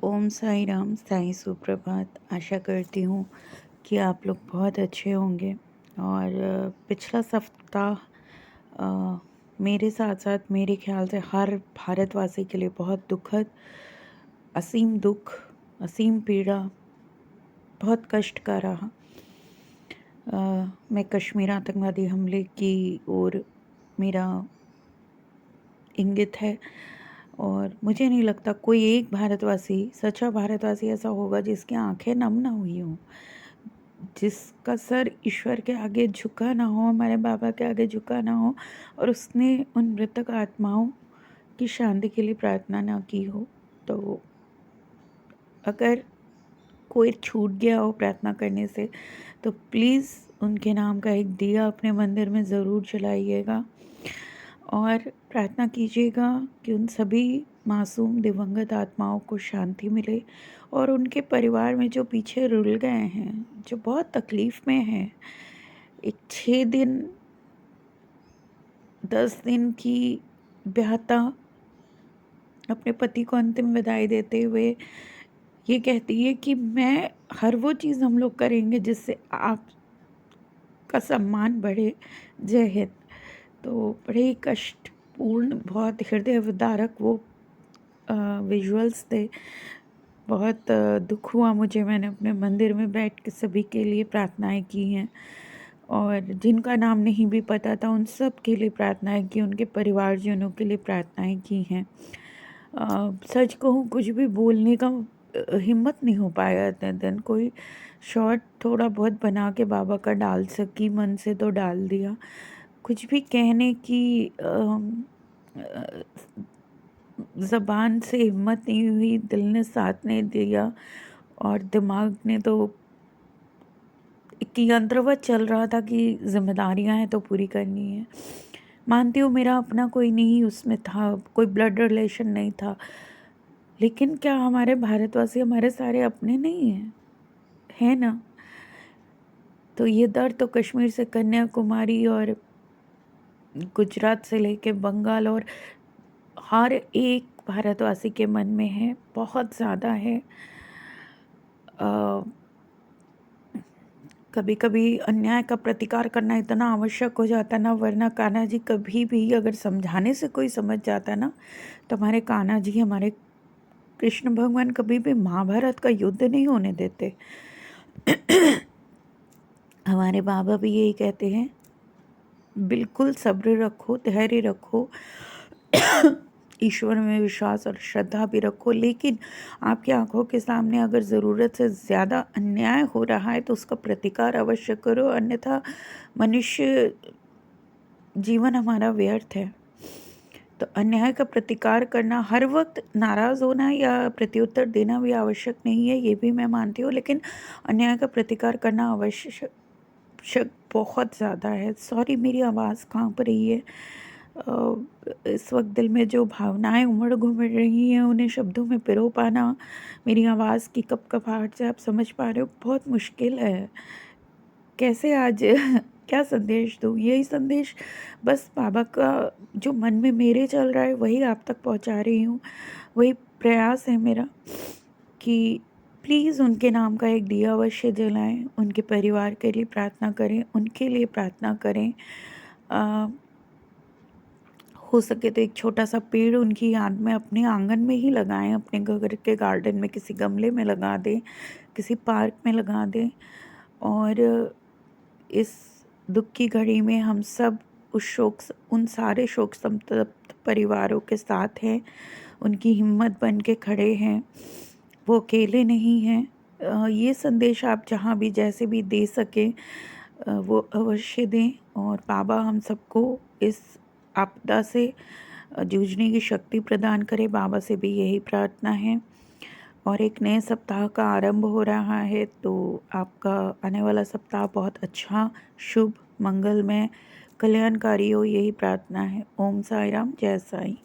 ओम साई राम, साई सुप्रभात। आशा करती हूँ कि आप लोग बहुत अच्छे होंगे। और पिछला सप्ताह मेरे साथ साथ मेरे ख्याल से हर भारतवासी के लिए बहुत दुखद, असीम दुख, असीम पीड़ा, बहुत कष्ट का रहा। मैं कश्मीर आतंकवादी हमले की ओर मेरा इंगित है और मुझे नहीं लगता कोई एक भारतवासी, सच्चा भारतवासी ऐसा होगा जिसकी आंखें नम ना हुई हों, जिसका सर ईश्वर के आगे झुका ना हो, हमारे बाबा के आगे झुका ना हो और उसने उन मृतक आत्माओं की शांति के लिए प्रार्थना ना की हो। तो अगर कोई छूट गया हो प्रार्थना करने से तो प्लीज़ उनके नाम का एक दिया अपने मंदिर में ज़रूर जलाइएगा और प्रार्थना कीजिएगा कि उन सभी मासूम दिवंगत आत्माओं को शांति मिले और उनके परिवार में जो पीछे रुल गए हैं, जो बहुत तकलीफ़ में हैं। एक 6 दिन 10 दिन की ब्याहता अपने पति को अंतिम विदाई देते हुए ये कहती है कि मैं हर वो चीज़ हम लोग करेंगे जिससे आपका सम्मान बढ़े। जय हिंद। तो बड़े ही कष्टपूर्ण, बहुत हृदय विदारक वो विजुअल्स थे। बहुत दुख हुआ मुझे। मैंने अपने मंदिर में बैठ के सभी के लिए प्रार्थनाएं की हैं और जिनका नाम नहीं भी पता था उन सब के लिए प्रार्थनाएं की, उनके परिवारजनों के लिए प्रार्थनाएं की हैं। सच कहूँ कुछ भी बोलने का हिम्मत नहीं हो पाया इतने दिन। कोई शॉर्ट थोड़ा बहुत बना के बाबा का डाल सकी, मन से तो डाल दिया। कुछ भी कहने की ज़बान से हिम्मत नहीं हुई, दिल ने साथ नहीं दिया और दिमाग ने तो एक यंत्रवत चल रहा था कि जिम्मेदारियां हैं तो पूरी करनी है। मानती हूँ मेरा अपना कोई नहीं उसमें था, कोई ब्लड रिलेशन नहीं था, लेकिन क्या हमारे भारतवासी हमारे सारे अपने नहीं हैं? है ना? तो ये दर्द तो कश्मीर से कन्याकुमारी और गुजरात से लेके बंगाल और हर एक भारतवासी के मन में है, बहुत ज़्यादा है। कभी कभी अन्याय का प्रतिकार करना इतना आवश्यक हो जाता ना, वरना कान्हा जी कभी भी अगर समझाने से कोई समझ जाता ना तो हमारे कान्हा जी, हमारे कृष्ण भगवान कभी भी महाभारत का युद्ध नहीं होने देते। हमारे बाबा भी यही कहते हैं, बिल्कुल सब्र रखो, धैर्य रखो, ईश्वर में विश्वास और श्रद्धा भी रखो, लेकिन आपकी आंखों के सामने अगर ज़रूरत से ज़्यादा अन्याय हो रहा है तो उसका प्रतिकार अवश्य करो, अन्यथा मनुष्य जीवन हमारा व्यर्थ है। तो अन्याय का प्रतिकार करना, हर वक्त नाराज़ होना या प्रत्युत्तर देना भी आवश्यक नहीं है, ये भी मैं मानती हूँ, लेकिन अन्याय का प्रतिकार करना आवश्यक बहुत ज़्यादा है। सॉरी, मेरी आवाज़ काँप रही है। इस वक्त दिल में जो भावनाएं उमड़ घुमड़ रही हैं उन्हें शब्दों में पिरो पाना, मेरी आवाज़ की कपकपाहट से आप समझ पा रहे हो, बहुत मुश्किल है। कैसे आज क्या संदेश दूँ? यही संदेश बस बाबा का जो मन में मेरे चल रहा है वही आप तक पहुंचा रही हूँ। वही प्रयास है मेरा कि प्लीज़ उनके नाम का एक दिया अवश्य जलाएं, उनके परिवार के लिए प्रार्थना करें, उनके लिए प्रार्थना करें। हो सके तो एक छोटा सा पेड़ उनकी याद में अपने आंगन में ही लगाएं, अपने घर के गार्डन में किसी गमले में लगा दें, किसी पार्क में लगा दें। और इस दुख की घड़ी में हम सब उन सारे शोक संतप्त परिवारों के साथ हैं, उनकी हिम्मत बन के खड़े हैं, वो अकेले नहीं हैं। ये संदेश आप जहाँ भी जैसे भी दे सकें वो अवश्य दें और बाबा हम सबको इस आपदा से जूझने की शक्ति प्रदान करे। बाबा से भी यही प्रार्थना है। और एक नए सप्ताह का आरंभ हो रहा है, तो आपका आने वाला सप्ताह बहुत अच्छा, शुभ, मंगलमय, कल्याणकारी हो, यही प्रार्थना है। ओम साई राम, जय साई।